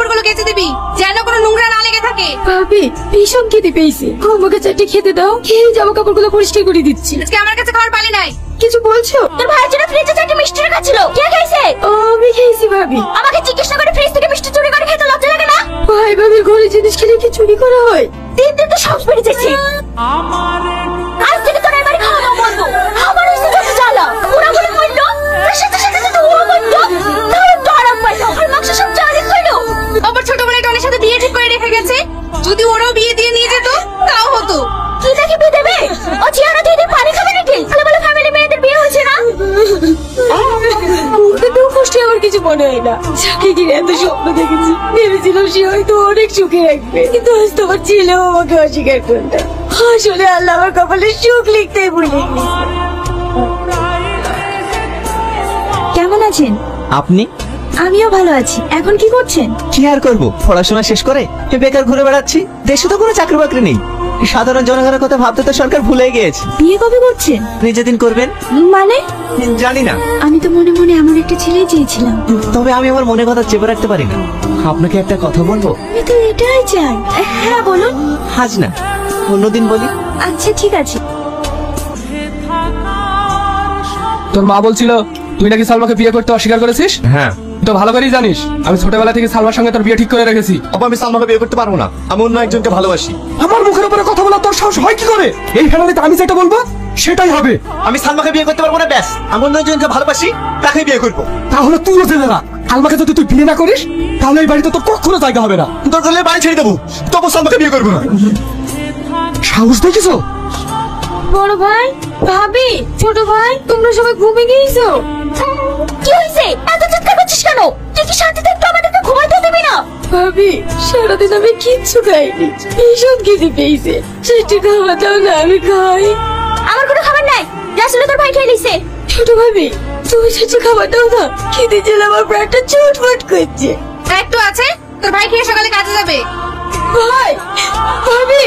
কাপড়গুলো কেচে দিবি, যেন কোনো নোংরা না লেগে থাকে। ভাবি ভীষণ খেতে পেয়েছে, আমাকে চারটে খেতে দাও, খেয়ে জামা কাপড়গুলো পরিষ্কার করে দিচ্ছি। আজকে আমার কাছে খাবার পালি নাই। কিছু বলছো? তোর ভাইয়ের জন্য ফ্রিজে চারটে মিষ্টি রাখা ছিল, কে খাইছে? আমি খেয়েছি ভাবি। আমাকে জিজ্ঞেস না করে ফ্রিজ থেকে মিষ্টি চুরি করে খেতে লজ্জা লাগে না? ভাই ভাবির ঘরে জিনিস খেলে কি চুরি করা হয়? দিন দিন তো সব বেড়ে যাচ্ছে। আজ থেকে তোর এবারে খাওয়া দাওয়া বন্ধ। আমার হয়েছে যত জ্বালা, ওরা বলে মরল, তার সাথে সাথে যদি ও মরল তাহলে তো আরাম পাইলো, আর মাংস সব চালে খাইলো। আবার ছোট বলে টনের সাথে বিয়ে ঠিক করে রেখে গেছে, যদি ওরাও বিয়ে দিয়ে নিয়ে যেত তাও হতো। কি দেখি বিয়ে দেবে? ও চিয়ারা দিদি পানি খাবে নাকি? ভালো ভালো ফ্যামিলি মেয়েদের বিয়ে হয়েছে না? দুঃখ কষ্টে আমার কিছু মনে হয় না। যাকে ঘিরে এত স্বপ্ন দেখেছি, ভেবেছিলাম সে হয়তো অনেক সুখে রাখবে, কিন্তু আজ তোমার ছেলেও আমাকে অস্বীকার করলো। আসলে আল্লাহ আমার কপালে সুখ লিখতেই ভুলে গেছে। কেমন আছেন আপনি? আমিও ভালো আছি। এখন কি করছেন? কি আর করবো, পড়াশোনা শেষ করে বেকার ঘুরে বেড়াচ্ছি। দেশে তো কোনো চাকরি বাকরি নেই, সাধারণ জনগণের কথা ভাবতে তো সরকার ভুলে গিয়েছে। বিয়ে কবে করছেন? যেদিন করবেন। মানে? জানি না। আমি তো মনে মনে এমন একটা ছেলে চেয়েছিলাম। তবে আমি আমার মনে কথা চেপে রাখতে পারি না। আপনাকে একটা কথা বলবো? আমি তো এটাই চাই। হ্যাঁ বলুন। আজ না, অন্যদিন বলি। আচ্ছা ঠিক আছে। তোর মা বলছিল তুই নাকি সালমাকে বিয়ে করতে অস্বীকার করেছিস। হ্যাঁ, তো ভালো করেই জানিস আমি ছোটবেলা থেকে সালমার সঙ্গে তোর বিয়ে ঠিক করে রেখেছি। আমি সালমাকে বিয়ে করতে পারবো না, আমি অন্য একজনকে ভালোবাসি। আমার মুখের উপরে কথা বলা তোর সাহস হয় কি করে? এই ফ্যামিলিতে আমি যেটা বলবো সেটাই হবে। আমি সালমাকে বিয়ে করতে পারবো না, ব্যাস। আমি অন্য একজনকে ভালোবাসি, তাকে বিয়ে করবো। তাহলে তুইও জেনে না, সালমাকে যদি তুই বিয়ে না করিস তাহলে এই বাড়িতে তোর কখনো জায়গা হবে না। তোর করলে বাড়ি ছেড়ে দেবো, তবু সালমাকে বিয়ে করবো না। সাহস দেখিস? বড় ভাই, ভাবি, ছোট ভাই, তোমরা সবাই ঘুমিয়ে গিয়েছো? কি হয়েছে? এত চিৎকার করছিস কেন? তুই কি শান্তিতে একটু আমাদেরকে ঘুমাইতে দিবি না? ভাবি সারাদিন আমি কিচ্ছু খাইনি, ভীষণ খিদে পেয়েছে, সেটি খাবার দাও না, আমি খাই। আমার কোনো খাবার নাই, আসলে তোর ভাই খেয়ে নিছে। ছোট ভাবি তুমি সেটি খাবার দাও না, খিদে জেলে আমার প্রাণটা ছটফট করছে। একটু আছে, তোর ভাই খেয়ে সকালে কাজে যাবে। ভাই, ভাবি।